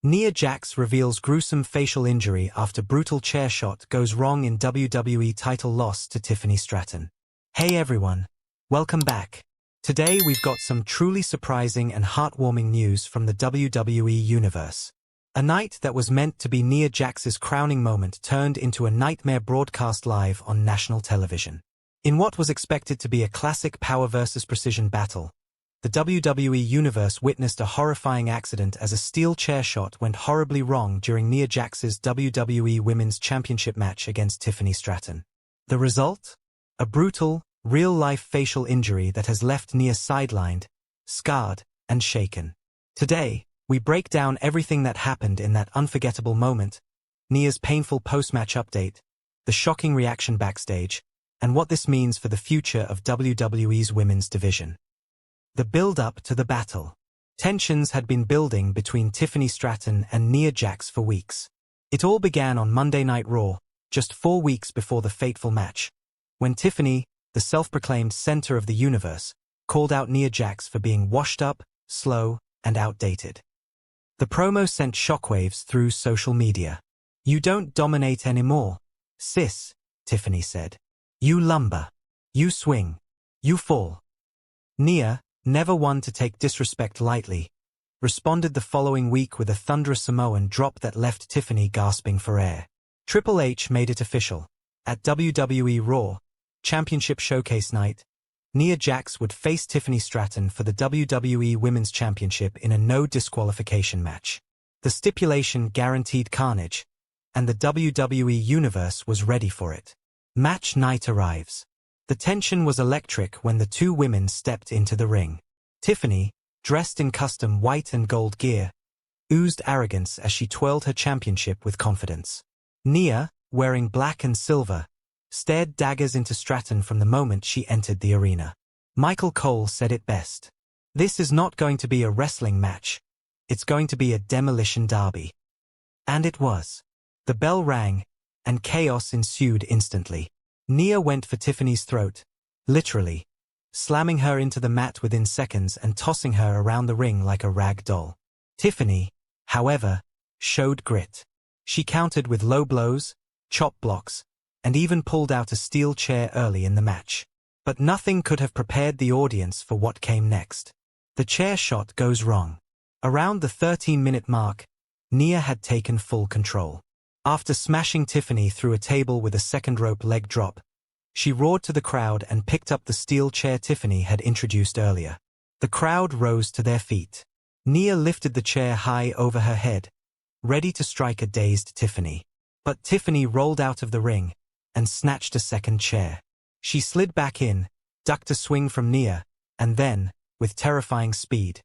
Nia Jax reveals gruesome facial injury after brutal chair shot goes wrong in WWE title loss to Tiffany Stratton. Hey everyone, welcome back. Today we've got some truly surprising and heartwarming news from the WWE Universe. A night that was meant to be Nia Jax's crowning moment turned into a nightmare broadcast live on national television. In what was expected to be a classic power versus precision battle, the WWE Universe witnessed a horrifying accident as a steel chair shot went horribly wrong during Nia Jax's WWE Women's Championship match against Tiffany Stratton. The result? A brutal, real-life facial injury that has left Nia sidelined, scarred, and shaken. Today, we break down everything that happened in that unforgettable moment, Nia's painful post-match update, the shocking reaction backstage, and what this means for the future of WWE's women's division. The build-up to the battle. Tensions had been building between Tiffany Stratton and Nia Jax for weeks. It all began on Monday Night Raw, just 4 weeks before the fateful match, when Tiffany, the self-proclaimed center of the universe, called out Nia Jax for being washed up, slow, and outdated. The promo sent shockwaves through social media. "You don't dominate anymore, sis," Tiffany said. "You lumber. You swing. You fall." Nia, never one to take disrespect lightly, responded the following week with a thunderous Samoan drop that left Tiffany gasping for air. Triple H made it official. At WWE Raw Championship Showcase Night, Nia Jax would face Tiffany Stratton for the WWE Women's Championship in a no disqualification match. The stipulation guaranteed carnage, and the WWE Universe was ready for it. Match night arrives. The tension was electric when the two women stepped into the ring. Tiffany, dressed in custom white and gold gear, oozed arrogance as she twirled her championship with confidence. Nia, wearing black and silver, stared daggers into Stratton from the moment she entered the arena. Michael Cole said it best. "This is not going to be a wrestling match. It's going to be a demolition derby." And it was. The bell rang, and chaos ensued instantly. Nia went for Tiffany's throat, literally, slamming her into the mat within seconds and tossing her around the ring like a rag doll. Tiffany, however, showed grit. She countered with low blows, chop blocks, and even pulled out a steel chair early in the match. But nothing could have prepared the audience for what came next. The chair shot goes wrong. Around the 13-minute mark, Nia had taken full control. After smashing Tiffany through a table with a second rope leg drop, she roared to the crowd and picked up the steel chair Tiffany had introduced earlier. The crowd rose to their feet. Nia lifted the chair high over her head, ready to strike a dazed Tiffany. But Tiffany rolled out of the ring and snatched a second chair. She slid back in, ducked a swing from Nia, and then, with terrifying speed,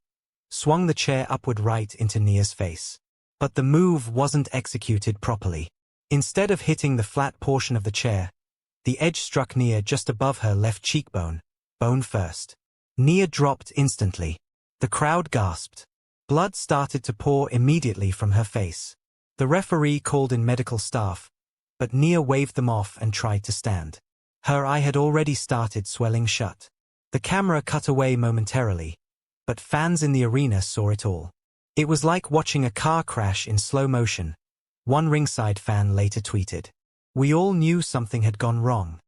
swung the chair upward right into Nia's face. But the move wasn't executed properly. Instead of hitting the flat portion of the chair, the edge struck Nia just above her left cheekbone, bone first. Nia dropped instantly. The crowd gasped. Blood started to pour immediately from her face. The referee called in medical staff, but Nia waved them off and tried to stand. Her eye had already started swelling shut. The camera cut away momentarily, but fans in the arena saw it all. It was like watching a car crash in slow motion, one ringside fan later tweeted. "We all knew something had gone wrong."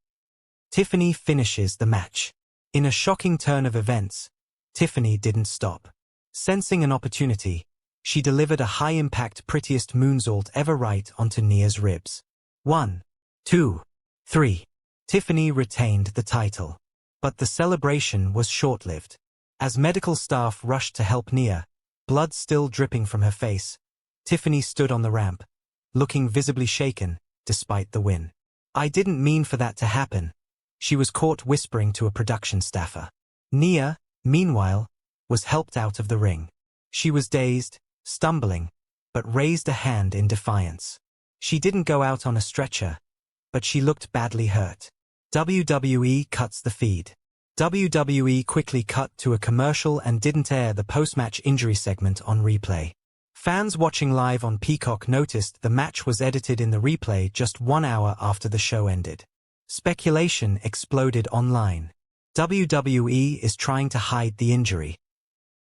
Tiffany finishes the match. In a shocking turn of events, Tiffany didn't stop. Sensing an opportunity, she delivered a high-impact prettiest moonsault ever right onto Nia's ribs. 1, 2, 3. Tiffany retained the title. But the celebration was short-lived. As medical staff rushed to help Nia, blood still dripping from her face, Tiffany stood on the ramp, looking visibly shaken, despite the win. "I didn't mean for that to happen," she was caught whispering to a production staffer. Nia, meanwhile, was helped out of the ring. She was dazed, stumbling, but raised a hand in defiance. She didn't go out on a stretcher, but she looked badly hurt. WWE cuts the feed. WWE quickly cut to a commercial and didn't air the post-match injury segment on replay. Fans watching live on Peacock noticed the match was edited in the replay just 1 hour after the show ended. Speculation exploded online. WWE is trying to hide the injury.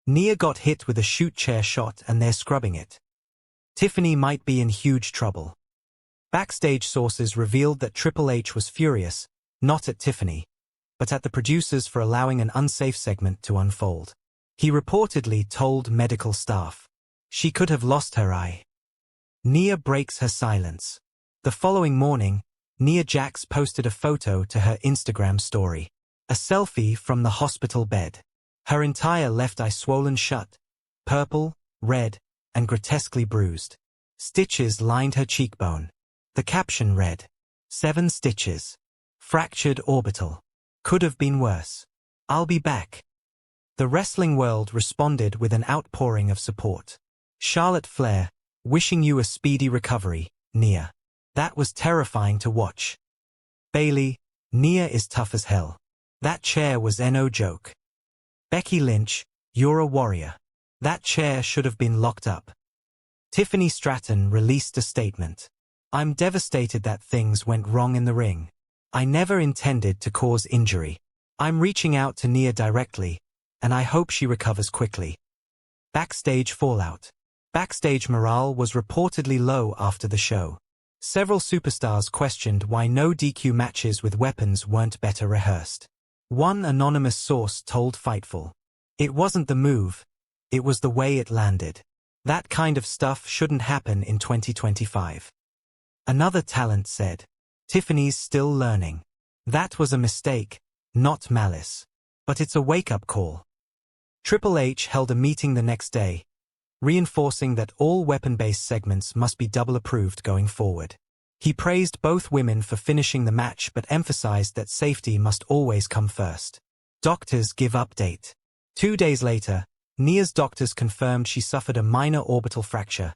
Nia got hit with a shoot chair shot and they're scrubbing it. Tiffany might be in huge trouble. Backstage sources revealed that Triple H was furious, not at Tiffany, but at the producers for allowing an unsafe segment to unfold. He reportedly told medical staff, "She could have lost her eye." Nia breaks her silence. The following morning, Nia Jax posted a photo to her Instagram story. A selfie from the hospital bed. Her entire left eye swollen shut, purple, red, and grotesquely bruised. Stitches lined her cheekbone. The caption read, 7 stitches. Fractured orbital. Could have been worse. I'll be back. The wrestling world responded with an outpouring of support. Charlotte Flair, wishing you a speedy recovery, Nia. That was terrifying to watch. Bailey, Nia is tough as hell. That chair was no joke. Becky Lynch, you're a warrior. That chair should have been locked up. Tiffany Stratton released a statement. I'm devastated that things went wrong in the ring. I never intended to cause injury. I'm reaching out to Nia directly, and I hope she recovers quickly. Backstage fallout. Backstage morale was reportedly low after the show. Several superstars questioned why no DQ matches with weapons weren't better rehearsed. One anonymous source told Fightful, "It wasn't the move, it was the way it landed. That kind of stuff shouldn't happen in 2025. Another talent said, "Tiffany's still learning. That was a mistake, not malice. But it's a wake-up call." Triple H held a meeting the next day, reinforcing that all weapon-based segments must be double-approved going forward. He praised both women for finishing the match but emphasized that safety must always come first. Doctors give update. 2 days later, Nia's doctors confirmed she suffered a minor orbital fracture,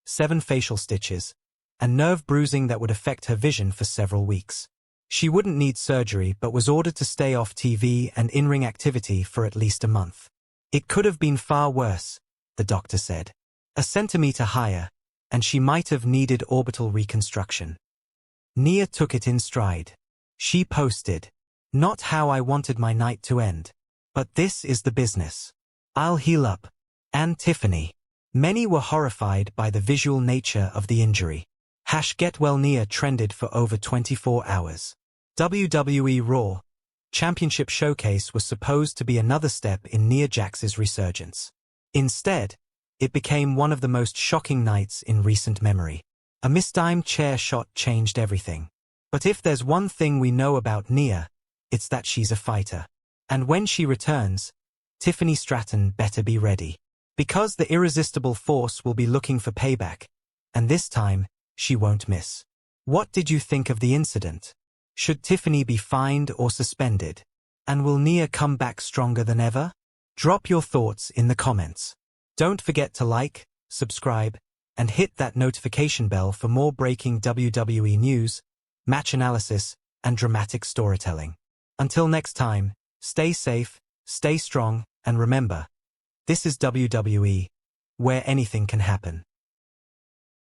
7 facial stitches, and nerve bruising that would affect her vision for several weeks. She wouldn't need surgery but was ordered to stay off TV and in-ring activity for at least a month. It could have been far worse, the doctor said. A centimeter higher, and she might have needed orbital reconstruction. Nia took it in stride. She posted, "Not how I wanted my night to end. But this is the business. I'll heal up." And Tiffany. Many were horrified by the visual nature of the injury. #GetWellNia trended for over 24 hours. WWE Raw Championship Showcase was supposed to be another step in Nia Jax's resurgence. Instead, it became one of the most shocking nights in recent memory. A mistimed chair shot changed everything. But if there's one thing we know about Nia, it's that she's a fighter. And when she returns, Tiffany Stratton better be ready. Because the irresistible force will be looking for payback. And this time, she won't miss. What did you think of the incident? Should Tiffany be fined or suspended? And will Nia come back stronger than ever? Drop your thoughts in the comments. Don't forget to like, subscribe, and hit that notification bell for more breaking WWE news, match analysis, and dramatic storytelling. Until next time, stay safe, stay strong, and remember, this is WWE, where anything can happen.